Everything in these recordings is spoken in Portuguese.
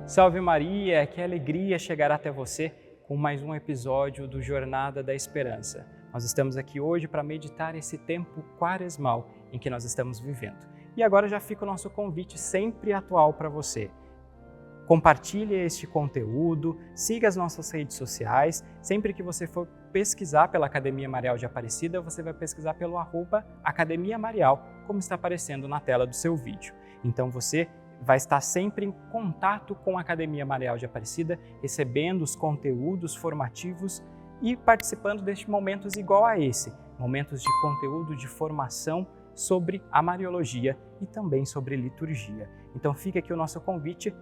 Salve Maria, que alegria chegar até você com mais um episódio do Jornada da Esperança. Nós estamos aqui hoje para meditar esse tempo quaresmal em que nós estamos vivendo. E agora já fica o nosso convite sempre atual para você. Compartilhe este conteúdo, siga as nossas redes sociais. Sempre que você for pesquisar pela Academia Marial de Aparecida, você vai pesquisar pelo @Academia Marial, como está aparecendo na tela do seu vídeo. Então você vai estar sempre em contato com a Academia Marial de Aparecida, recebendo os conteúdos formativos e participando destes momentos igual a esse, momentos de conteúdo de formação sobre a Mariologia e também sobre liturgia. Então fica aqui o nosso convite,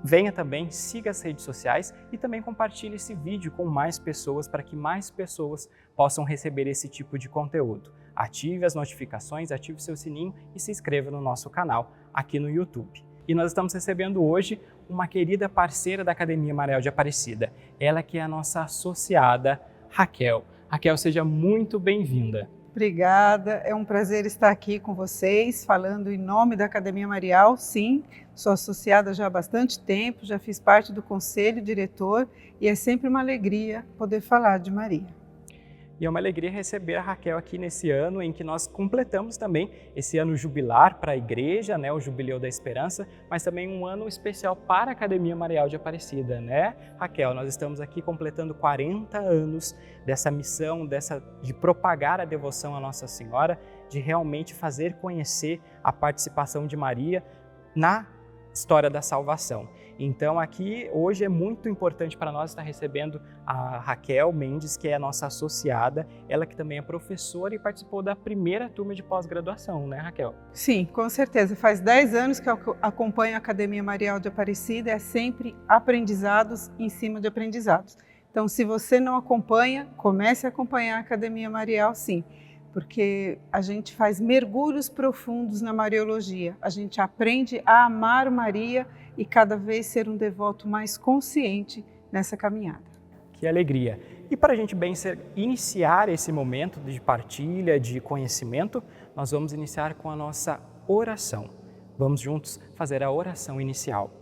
venha também, siga as redes sociais e também compartilhe esse vídeo com mais pessoas para que mais pessoas possam receber esse tipo de conteúdo. Ative as notificações, ative o seu sininho e se inscreva no nosso canal aqui no YouTube. E nós estamos recebendo hoje uma querida parceira da Academia Marial de Aparecida. Ela que é a nossa associada, Raquel. Raquel, seja muito bem-vinda. Obrigada, é um prazer estar aqui com vocês, falando em nome da Academia Marial. Sim, sou associada já há bastante tempo, já fiz parte do conselho diretor e é sempre uma alegria poder falar de Maria. E é uma alegria receber a Raquel aqui nesse ano em que nós completamos também esse ano jubilar para a Igreja, né, o Jubileu da Esperança, mas também um ano especial para a Academia Marial de Aparecida, né? Raquel, nós estamos aqui completando 40 anos dessa missão, de propagar a devoção à Nossa Senhora, de realmente fazer conhecer a participação de Maria na história da salvação. Então aqui hoje é muito importante para nós estar recebendo a Raquel Mendes, que é a nossa associada, ela que também é professora e participou da primeira turma de pós-graduação, né, Raquel? Sim, com certeza. Faz 10 anos que eu acompanho a Academia Marial de Aparecida, é sempre aprendizados em cima de aprendizados. Então, se você não acompanha, comece a acompanhar a Academia Marial, sim, porque a gente faz mergulhos profundos na Mariologia, a gente aprende a amar Maria e cada vez ser um devoto mais consciente nessa caminhada. Que alegria! E para a gente bem iniciar esse momento de partilha, de conhecimento, nós vamos iniciar com a nossa oração. Vamos juntos fazer a oração inicial.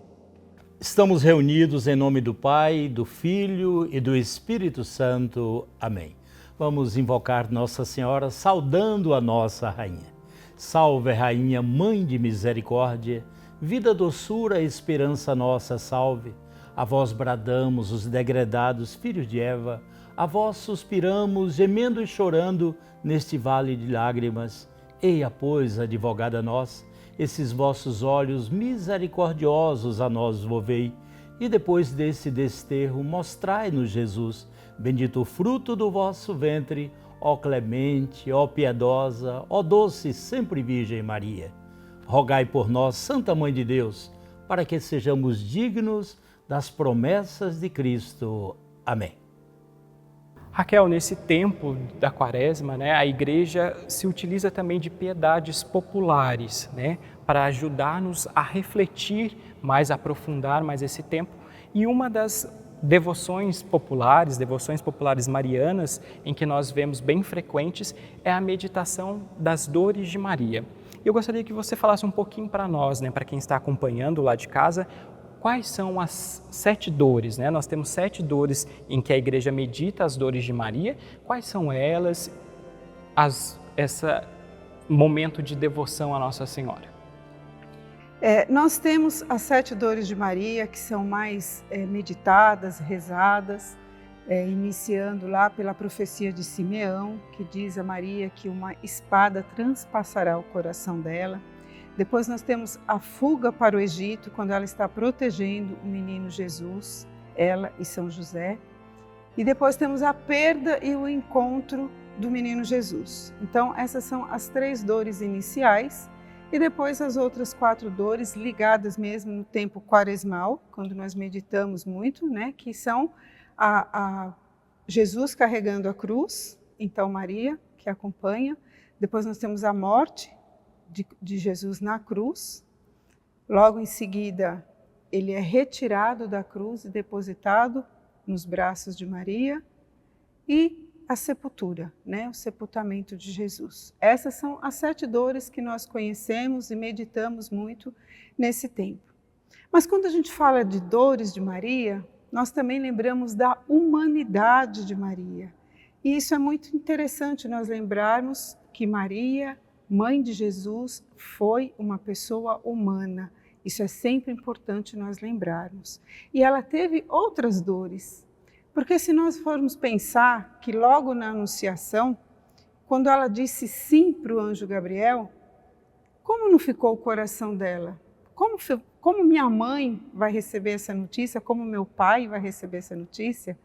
Estamos reunidos em nome do Pai, do Filho e do Espírito Santo. Amém. Vamos invocar Nossa Senhora, saudando a nossa Rainha. Salve, Rainha, Mãe de Misericórdia, vida, doçura, esperança nossa, salve. A vós bradamos, os degredados filhos de Eva, a vós suspiramos, gemendo e chorando neste vale de lágrimas. Eia, pois, advogada nossa, esses vossos olhos misericordiosos a nós volvei, e depois desse desterro mostrai-nos Jesus, bendito o fruto do vosso ventre, ó clemente, ó piedosa, ó doce sempre Virgem Maria. Rogai por nós, Santa Mãe de Deus, para que sejamos dignos das promessas de Cristo. Amém. Raquel, nesse tempo da Quaresma, né, a Igreja se utiliza também de piedades populares, né, para ajudar-nos a refletir mais, aprofundar mais esse tempo. E uma das devoções populares marianas, em que nós vemos bem frequentes, é a meditação das dores de Maria. Eu gostaria que você falasse um pouquinho para nós, né, para quem está acompanhando lá de casa, quais são as 7 dores, né? Nós temos 7 dores em que a Igreja medita as dores de Maria. Quais são elas, esse momento de devoção à Nossa Senhora? Nós temos as 7 dores de Maria, que são mais meditadas, rezadas, iniciando lá pela profecia de Simeão, que diz a Maria que uma espada transpassará o coração dela. Depois nós temos a fuga para o Egito, quando ela está protegendo o menino Jesus, ela e São José. E depois temos a perda e o encontro do menino Jesus. Então essas são as 3 dores iniciais. E depois as outras 4 dores ligadas mesmo no tempo quaresmal, quando nós meditamos muito, né, que são a Jesus carregando a cruz, então Maria que acompanha. Depois nós temos a morte de Jesus na cruz. Logo em seguida, ele é retirado da cruz e depositado nos braços de Maria. E a sepultura, né? O sepultamento de Jesus. Essas são as 7 dores que nós conhecemos e meditamos muito nesse tempo. Mas quando a gente fala de dores de Maria, nós também lembramos da humanidade de Maria. E isso é muito interessante nós lembrarmos que Maria, mãe de Jesus, foi uma pessoa humana. Isso é sempre importante nós lembrarmos. E ela teve outras dores. Porque se nós formos pensar que logo na Anunciação, quando ela disse sim para o anjo Gabriel, como não ficou o coração dela? Como minha mãe vai receber essa notícia? Como meu pai vai receber essa notícia?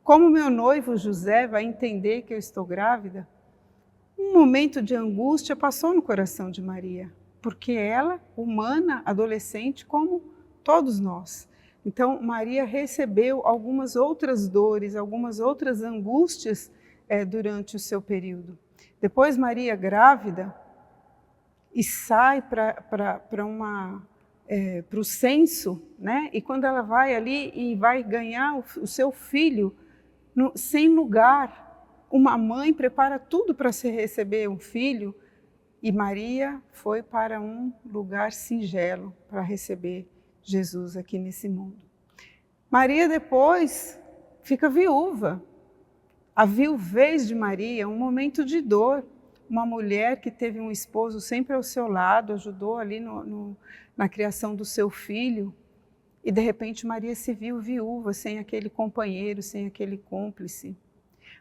Como meu noivo José vai entender que eu estou grávida? Um momento de angústia passou no coração de Maria, porque ela, humana, adolescente, como todos nós. Então, Maria recebeu algumas outras dores, algumas outras angústias durante o seu período. Depois, Maria grávida e sai para o censo, né? E quando ela vai ali e vai ganhar o seu filho sem lugar, uma mãe prepara tudo para se receber um filho, e Maria foi para um lugar singelo para receber Jesus aqui nesse mundo. Maria depois fica viúva. A viuvez de Maria, um momento de dor. Uma mulher que teve um esposo sempre ao seu lado, ajudou ali na criação do seu filho, e de repente Maria se viu viúva, sem aquele companheiro, sem aquele cúmplice.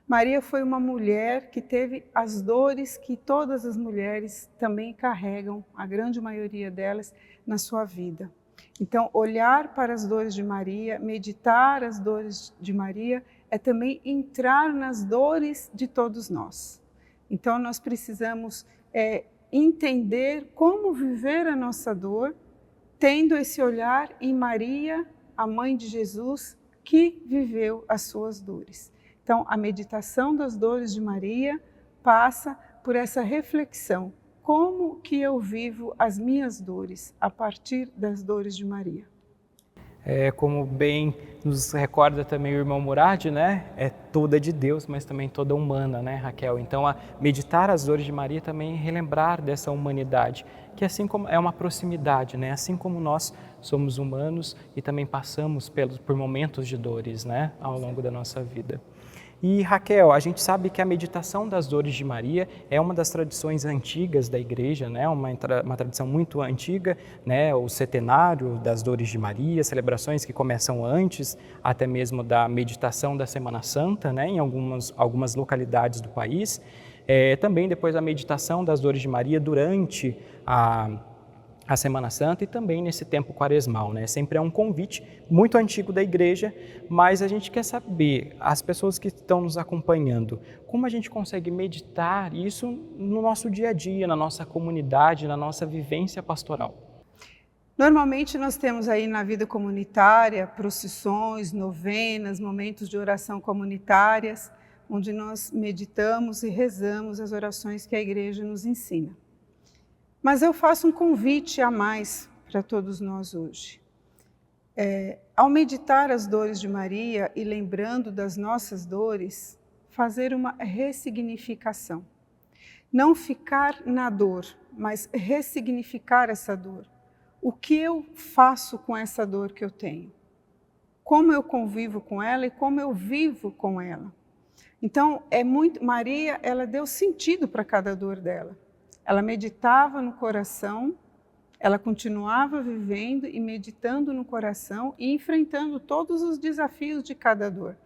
Maria foi uma mulher que teve as dores que todas as mulheres também carregam, a grande maioria delas, na sua vida. Então, olhar para as dores de Maria, meditar as dores de Maria, é também entrar nas dores de todos nós. Então, nós precisamos entender como viver a nossa dor, tendo esse olhar em Maria, a mãe de Jesus, que viveu as suas dores. Então, a meditação das dores de Maria passa por essa reflexão. Como que eu vivo as minhas dores a partir das dores de Maria? Como bem nos recorda também o irmão Murad, né? É toda de Deus, mas também toda humana, né, Raquel? Então, a meditar as dores de Maria também é relembrar dessa humanidade, que assim como é uma proximidade, né? Assim como nós somos humanos e também passamos por momentos de dores, né, ao longo da nossa vida. E Raquel, a gente sabe que a meditação das dores de Maria é uma das tradições antigas da Igreja, né? Uma tradição muito antiga, né? O setenário das dores de Maria, celebrações que começam antes até mesmo da meditação da Semana Santa, né? Em algumas localidades do país. Também depois a meditação das dores de Maria durante a Semana Santa e também nesse tempo quaresmal, né? Sempre é um convite muito antigo da Igreja, mas a gente quer saber, as pessoas que estão nos acompanhando, como a gente consegue meditar isso no nosso dia a dia, na nossa comunidade, na nossa vivência pastoral? Normalmente nós temos aí na vida comunitária procissões, novenas, momentos de oração comunitárias, onde nós meditamos e rezamos as orações que a Igreja nos ensina. Mas eu faço um convite a mais para todos nós hoje. Ao meditar as dores de Maria e lembrando das nossas dores, fazer uma ressignificação. Não ficar na dor, mas ressignificar essa dor. O que eu faço com essa dor que eu tenho? Como eu convivo com ela e como eu vivo com ela? Então, Maria, ela deu sentido para cada dor dela. Ela meditava no coração, ela continuava vivendo e meditando no coração e enfrentando todos os desafios de cada dor.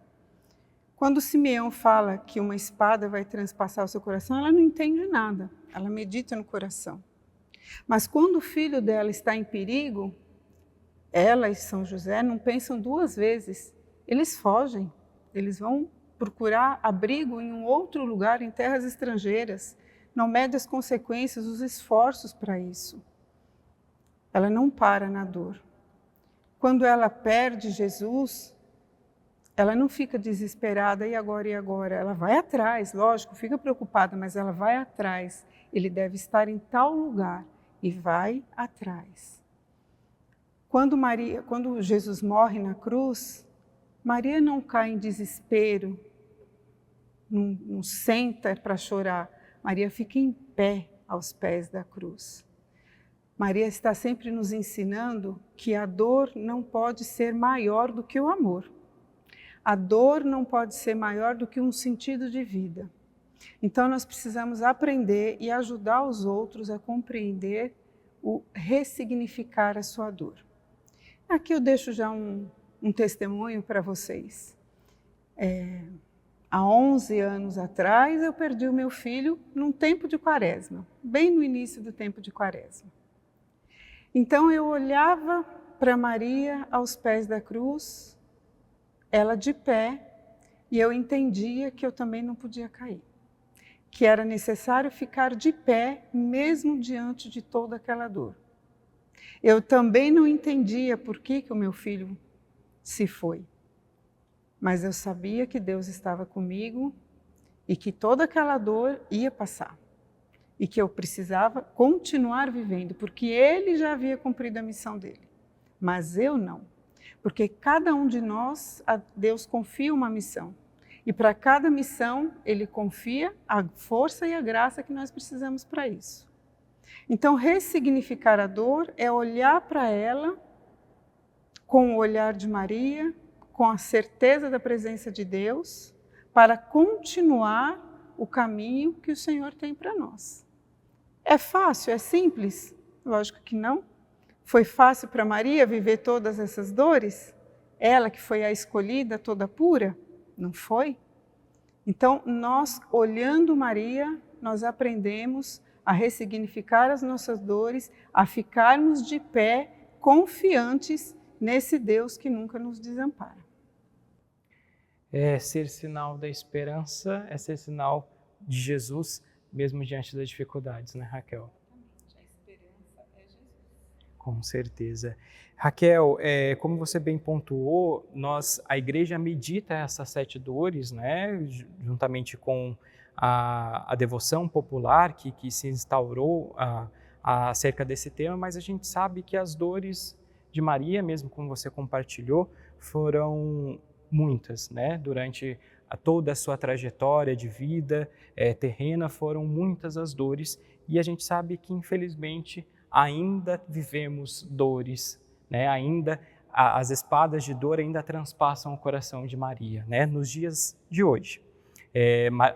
Quando Simeão fala que uma espada vai transpassar o seu coração, ela não entende nada, ela medita no coração. Mas quando o filho dela está em perigo, ela e São José não pensam duas vezes, eles fogem, eles vão procurar abrigo em um outro lugar, em terras estrangeiras. Não mede as consequências, os esforços para isso. Ela não para na dor. Quando ela perde Jesus, ela não fica desesperada, e agora, e agora? Ela vai atrás, lógico, fica preocupada, mas ela vai atrás. Ele deve estar em tal lugar, e vai atrás. Quando Jesus morre na cruz, Maria não cai em desespero, não senta para chorar. Maria fica em pé aos pés da cruz. Maria está sempre nos ensinando que a dor não pode ser maior do que o amor. A dor não pode ser maior do que um sentido de vida. Então nós precisamos aprender e ajudar os outros a compreender o ressignificar a sua dor. Aqui eu deixo já um testemunho para vocês. Há 11 anos atrás eu perdi o meu filho num tempo de quaresma, bem no início do tempo de quaresma. Então eu olhava para Maria aos pés da cruz, ela de pé, e eu entendia que eu também não podia cair. Que era necessário ficar de pé mesmo diante de toda aquela dor. Eu também não entendia por que o meu filho se foi. Mas eu sabia que Deus estava comigo e que toda aquela dor ia passar. E que eu precisava continuar vivendo, porque Ele já havia cumprido a missão dele. Mas eu não. Porque cada um de nós, Deus confia uma missão. E para cada missão, Ele confia a força e a graça que nós precisamos para isso. Então, ressignificar a dor é olhar para ela com o olhar de Maria, com a certeza da presença de Deus, para continuar o caminho que o Senhor tem para nós. É fácil? É simples? Lógico que não. Foi fácil para Maria viver todas essas dores? Ela que foi a escolhida toda pura? Não foi? Então, nós, olhando Maria, nós aprendemos a ressignificar as nossas dores, a ficarmos de pé, confiantes nesse Deus que nunca nos desampara. É ser sinal da esperança, é ser sinal de Jesus, mesmo diante das dificuldades, né, Raquel? A esperança é Jesus. Com certeza. Raquel, como você bem pontuou, a igreja medita essas 7 dores, né, juntamente com a devoção popular que se instaurou acerca desse tema, mas a gente sabe que as dores de Maria, mesmo como você compartilhou, foram muitas, né, durante toda a sua trajetória de vida terrena, foram muitas as dores, e a gente sabe que, infelizmente, ainda vivemos dores, né? Ainda as espadas de dor ainda transpassam o coração de Maria, né? Nos dias de hoje.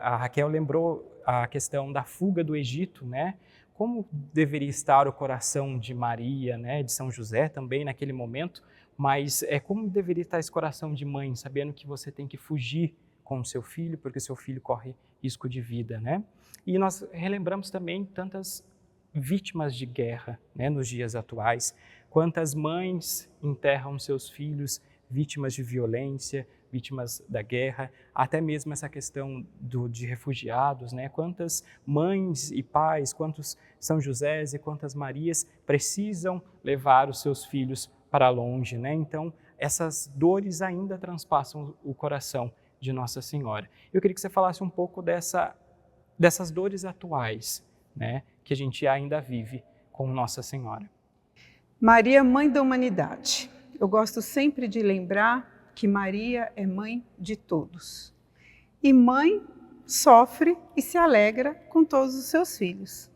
A Raquel lembrou a questão da fuga do Egito, né? Como deveria estar o coração de Maria, né? De São José também naquele momento, mas como deveria estar esse coração de mãe, sabendo que você tem que fugir com o seu filho, porque o seu filho corre risco de vida, né? E nós relembramos também tantas vítimas de guerra, né, nos dias atuais, quantas mães enterram seus filhos vítimas de violência, vítimas da guerra, até mesmo essa questão de refugiados, né? Quantas mães e pais, quantos São Josés e quantas Marias precisam levar os seus filhos para longe, né? Então, essas dores ainda transpassam o coração de Nossa Senhora. Eu queria que você falasse um pouco dessas dores atuais, né, que a gente ainda vive com Nossa Senhora. Maria, mãe da humanidade. Eu gosto sempre de lembrar que Maria é mãe de todos. E mãe sofre e se alegra com todos os seus filhos.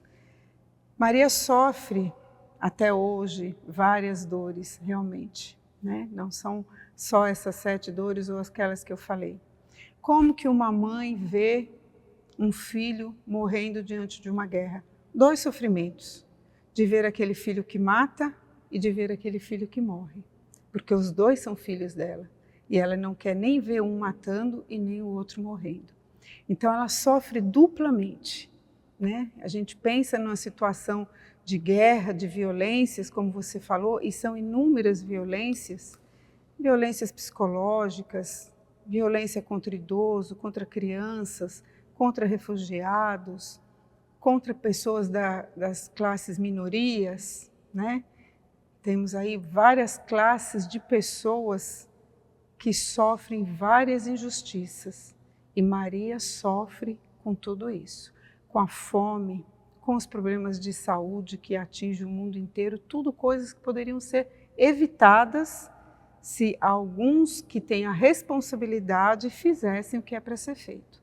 Maria sofre até hoje várias dores, realmente, né? Não são só essas 7 dores ou aquelas que eu falei. Como que uma mãe vê um filho morrendo diante de uma guerra? 2 sofrimentos, de ver aquele filho que mata e de ver aquele filho que morre, porque os 2 são filhos dela, e ela não quer nem ver um matando e nem o outro morrendo. Então ela sofre duplamente, né? A gente pensa numa situação de guerra, de violências, como você falou, e são inúmeras violências, violências psicológicas, violência contra idoso, contra crianças, contra refugiados, contra pessoas das classes minorias, né? Temos aí várias classes de pessoas que sofrem várias injustiças. E Maria sofre com tudo isso, com a fome, com os problemas de saúde que atingem o mundo inteiro, tudo coisas que poderiam ser evitadas se alguns que têm a responsabilidade fizessem o que é para ser feito.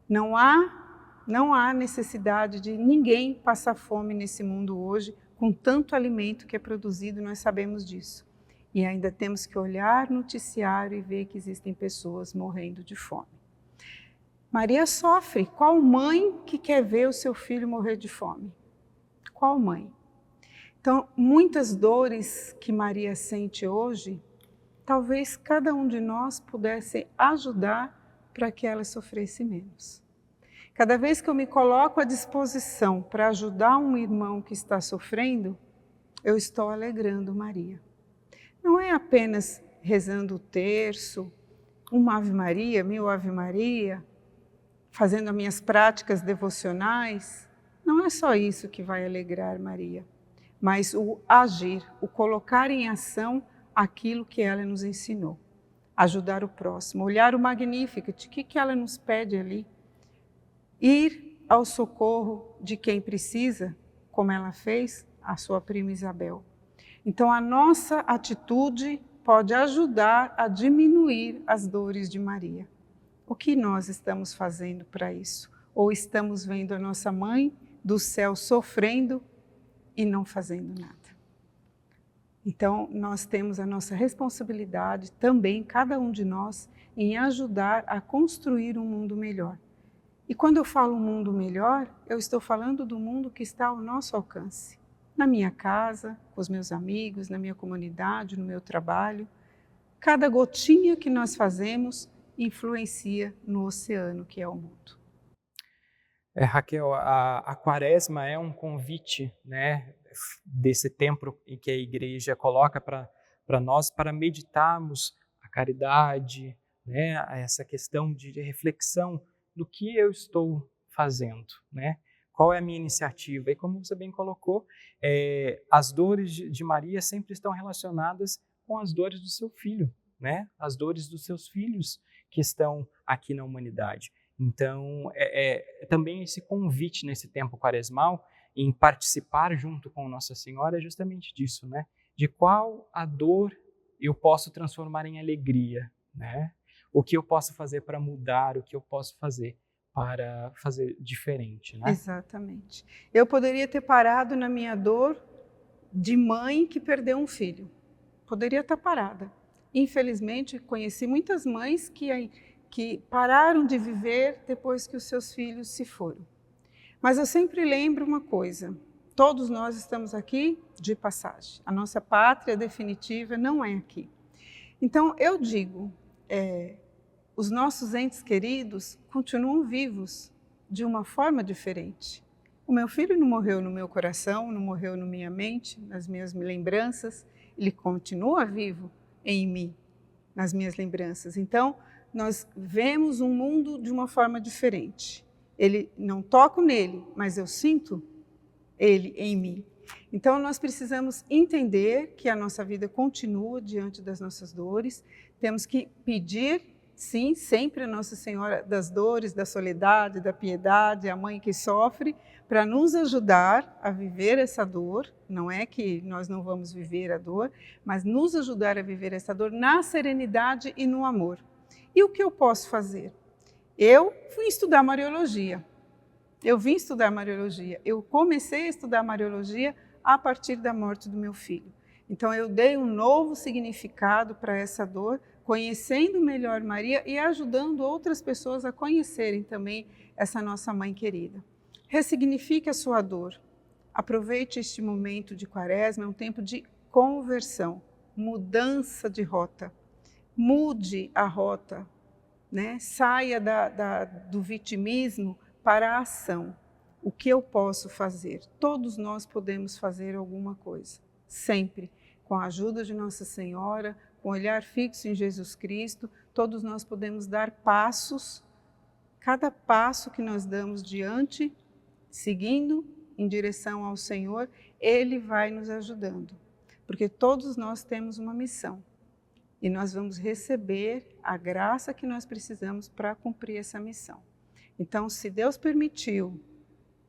Não há Não há necessidade de ninguém passar fome nesse mundo hoje, com tanto alimento que é produzido, nós sabemos disso. E ainda temos que olhar no noticiário e ver que existem pessoas morrendo de fome. Maria sofre. Qual mãe que quer ver o seu filho morrer de fome? Qual mãe? Então, muitas dores que Maria sente hoje, talvez cada um de nós pudesse ajudar para que ela sofresse menos. Cada vez que eu me coloco à disposição para ajudar um irmão que está sofrendo, eu estou alegrando Maria. Não é apenas rezando o terço, uma Ave Maria, 1000 Ave Maria, fazendo as minhas práticas devocionais. Não é só isso que vai alegrar Maria, mas o agir, o colocar em ação aquilo que ela nos ensinou. Ajudar o próximo, olhar o Magnificat, o que ela nos pede ali? Ir ao socorro de quem precisa, como ela fez, a sua prima Isabel. Então, a nossa atitude pode ajudar a diminuir as dores de Maria. O que nós estamos fazendo para isso? Ou estamos vendo a nossa mãe do céu sofrendo e não fazendo nada? Então, nós temos a nossa responsabilidade também, cada um de nós, em ajudar a construir um mundo melhor. E quando eu falo um mundo melhor, eu estou falando do mundo que está ao nosso alcance. Na minha casa, com os meus amigos, na minha comunidade, no meu trabalho. Cada gotinha que nós fazemos influencia no oceano que é o mundo. Raquel, a quaresma é um convite, né, desse tempo em que a igreja coloca para nós, para meditarmos a caridade, né, essa questão de reflexão do que eu estou fazendo, né? Qual é a minha iniciativa? E como você bem colocou, as dores de Maria sempre estão relacionadas com as dores do seu filho, né? As dores dos seus filhos que estão aqui na humanidade. Então, também esse convite nesse tempo quaresmal em participar junto com Nossa Senhora é justamente disso, né? De qual a dor eu posso transformar em alegria, né? O que eu posso fazer para mudar, o que eu posso fazer para fazer diferente, né? Exatamente. Eu poderia ter parado na minha dor de mãe que perdeu um filho. Poderia estar parada. Infelizmente, conheci muitas mães que pararam de viver depois que os seus filhos se foram. Mas eu sempre lembro uma coisa, todos nós estamos aqui de passagem. A nossa pátria definitiva não é aqui. Então, eu digo, os nossos entes queridos continuam vivos de uma forma diferente. O meu filho não morreu no meu coração, não morreu na minha mente, nas minhas lembranças, ele continua vivo em mim, nas minhas lembranças. Então, nós vemos um mundo de uma forma diferente. Ele não toco nele, mas eu sinto ele em mim. Então, nós precisamos entender que a nossa vida continua diante das nossas dores. Temos que pedir, sim, sempre a Nossa Senhora das dores, da soledade, da piedade, a mãe que sofre, para nos ajudar a viver essa dor. Não é que nós não vamos viver a dor, mas nos ajudar a viver essa dor na serenidade e no amor. E o que eu posso fazer? Eu fui estudar Mariologia. Eu comecei a estudar Mariologia a partir da morte do meu filho. Então, eu dei um novo significado para essa dor, conhecendo melhor Maria e ajudando outras pessoas a conhecerem também essa nossa mãe querida. Ressignifique a sua dor. Aproveite este momento de quaresma, é um tempo de conversão, mudança de rota. Mude a rota, né? Saia do vitimismo para a ação. O que eu posso fazer? Todos nós podemos fazer alguma coisa, sempre. Com a ajuda de Nossa Senhora, com o olhar fixo em Jesus Cristo, todos nós podemos dar passos. Cada passo que nós damos diante, seguindo em direção ao Senhor, Ele vai nos ajudando. Porque todos nós temos uma missão. E nós vamos receber a graça que nós precisamos para cumprir essa missão. Então, se Deus permitiu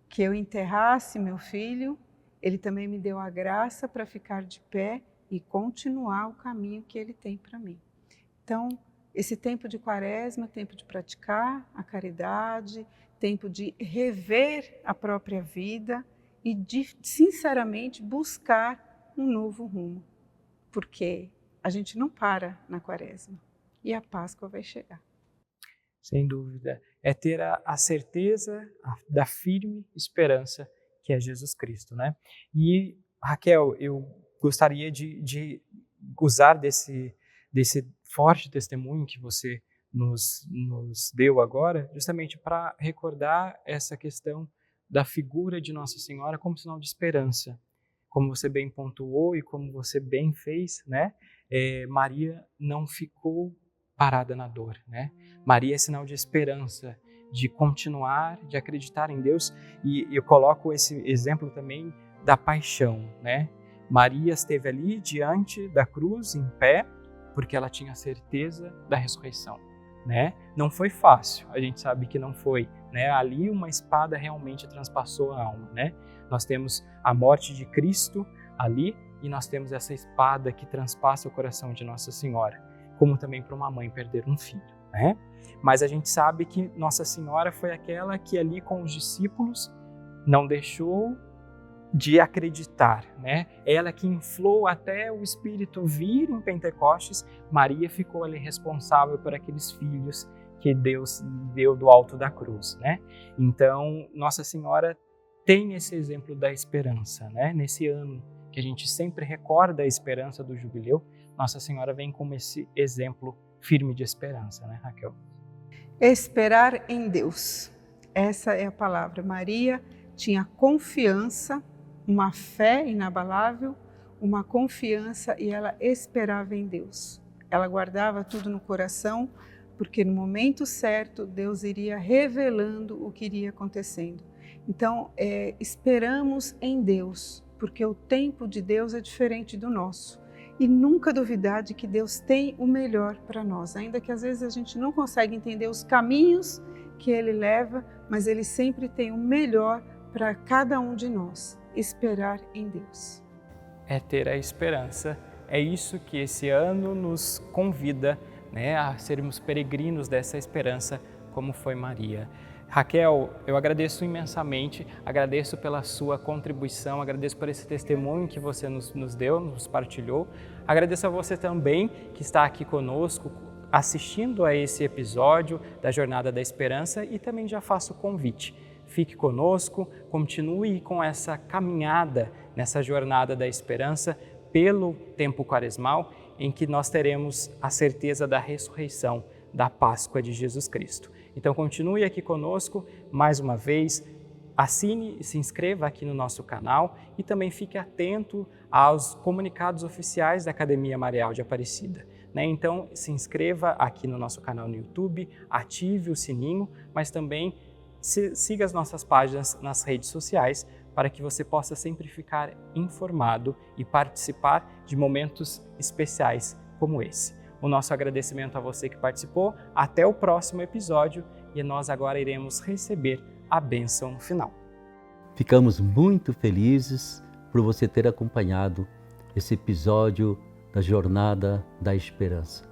que eu enterrasse meu filho, Ele também me deu a graça para ficar de pé e continuar o caminho que Ele tem para mim. Então, esse tempo de quaresma, tempo de praticar a caridade, tempo de rever a própria vida e de, sinceramente, buscar um novo rumo. Porque a gente não para na Quaresma e a Páscoa vai chegar. Sem dúvida. É ter a certeza da firme esperança que é Jesus Cristo, né? E, Raquel, eu gostaria de usar desse forte testemunho que você nos deu agora, justamente para recordar essa questão da figura de Nossa Senhora como sinal de esperança. Como você bem pontuou e como você bem fez, né? Maria não ficou parada na dor, né? Maria é sinal de esperança, de continuar, de acreditar em Deus. E eu coloco esse exemplo também da paixão, né? Maria esteve ali diante da cruz, em pé, porque ela tinha certeza da ressurreição, né? Não foi fácil, a gente sabe que não foi, né? Ali uma espada realmente transpassou a alma, né? Nós temos a morte de Cristo ali e nós temos essa espada que transpassa o coração de Nossa Senhora, como também para uma mãe perder um filho, né? Mas a gente sabe que Nossa Senhora foi aquela que ali com os discípulos não deixou de acreditar, né? Ela que inflou até o Espírito vir em Pentecostes, Maria ficou ali responsável por aqueles filhos que Deus deu do alto da cruz, né? Então, Nossa Senhora tem esse exemplo da esperança, né? Nesse ano que a gente sempre recorda a esperança do jubileu, Nossa Senhora vem como esse exemplo firme de esperança, né, Raquel? Esperar em Deus. Essa é a palavra. Maria tinha confiança, uma fé inabalável, uma confiança e ela esperava em Deus. Ela guardava tudo no coração, porque no momento certo Deus iria revelando o que iria acontecendo. Então, esperamos em Deus, porque o tempo de Deus é diferente do nosso. E nunca duvidar de que Deus tem o melhor para nós, ainda que às vezes a gente não consegue entender os caminhos que Ele leva, mas Ele sempre tem o melhor para cada um de nós. Esperar em Deus. É ter a esperança. É isso que esse ano nos convida, né, a sermos peregrinos dessa esperança, como foi Maria. Raquel, eu agradeço imensamente, agradeço pela sua contribuição, agradeço por esse testemunho que você nos deu, nos partilhou. Agradeço a você também que está aqui conosco, assistindo a esse episódio da Jornada da Esperança e também já faço o convite. Fique conosco, continue com essa caminhada nessa Jornada da Esperança pelo tempo quaresmal, em que nós teremos a certeza da ressurreição, da Páscoa de Jesus Cristo. Então continue aqui conosco, mais uma vez, assine e se inscreva aqui no nosso canal e também fique atento aos comunicados oficiais da Academia Marial de Aparecida, né? Então se inscreva aqui no nosso canal no YouTube, ative o sininho, mas também siga as nossas páginas nas redes sociais para que você possa sempre ficar informado e participar de momentos especiais como esse. O nosso agradecimento a você que participou. Até o próximo episódio e nós agora iremos receber a bênção final. Ficamos muito felizes por você ter acompanhado esse episódio da Jornada da Esperança.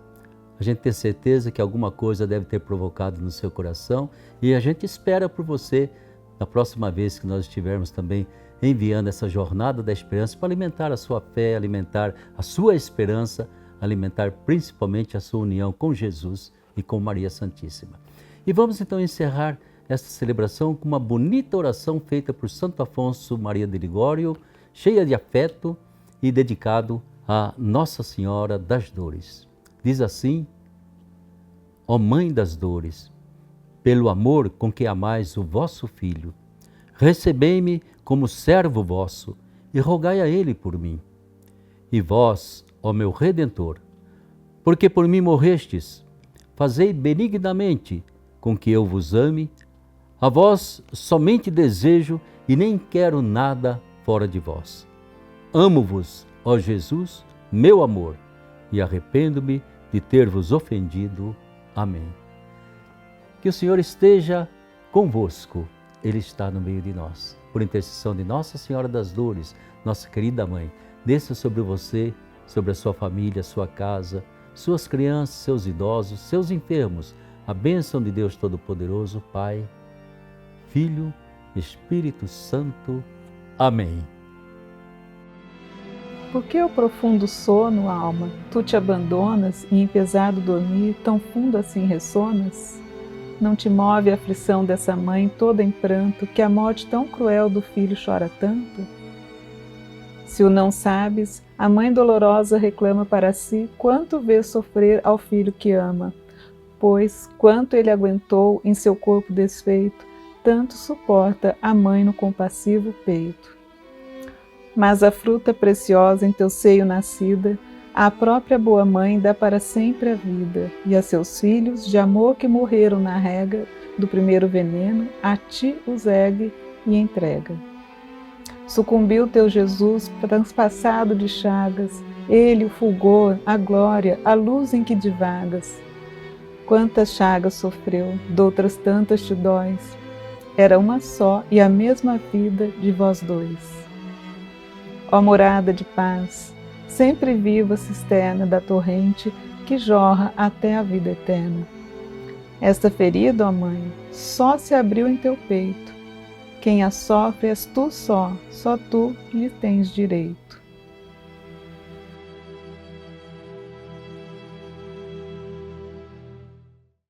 A gente tem certeza que alguma coisa deve ter provocado no seu coração e a gente espera por você na próxima vez que nós estivermos também enviando essa Jornada da Esperança para alimentar a sua fé, alimentar a sua esperança, alimentar principalmente a sua união com Jesus e com Maria Santíssima. E vamos então encerrar esta celebração com uma bonita oração feita por Santo Afonso Maria de Ligório, cheia de afeto e dedicado a Nossa Senhora das Dores. Diz assim: ó Mãe das Dores, pelo amor com que amais o vosso Filho, recebei-me como servo vosso e rogai a Ele por mim. E vós, ó meu Redentor, porque por mim morrestes, fazei benignamente com que eu vos ame, a vós somente desejo e nem quero nada fora de vós. Amo-vos, ó Jesus, meu amor, e arrependo-me de ter-vos ofendido. Amém. Que o Senhor esteja convosco, Ele está no meio de nós. Por intercessão de Nossa Senhora das Dores, nossa querida Mãe, desça sobre você, sobre a sua família, sua casa, suas crianças, seus idosos, seus enfermos, a bênção de Deus Todo-Poderoso, Pai, Filho, Espírito Santo. Amém. Por que o profundo sono, alma, tu te abandonas e em pesado dormir tão fundo assim ressonas? Não te move a aflição dessa mãe toda em pranto, que a morte tão cruel do filho chora tanto? Se o não sabes, a mãe dolorosa reclama para si quanto vê sofrer ao filho que ama, pois quanto ele aguentou em seu corpo desfeito, tanto suporta a mãe no compassivo peito. Mas a fruta preciosa em teu seio nascida, a própria boa mãe dá para sempre a vida, e a seus filhos, de amor que morreram na rega do primeiro veneno, a ti os ergue e entrega. Sucumbiu teu Jesus, transpassado de chagas, ele o fulgor, a glória, a luz em que divagas. Quantas chagas sofreu, doutras tantas te dóis, era uma só e a mesma vida de vós dois. Ó morada de paz, sempre viva cisterna da torrente que jorra até a vida eterna. Esta ferida, ó mãe, só se abriu em teu peito. Quem a sofre és tu só tu lhe tens direito.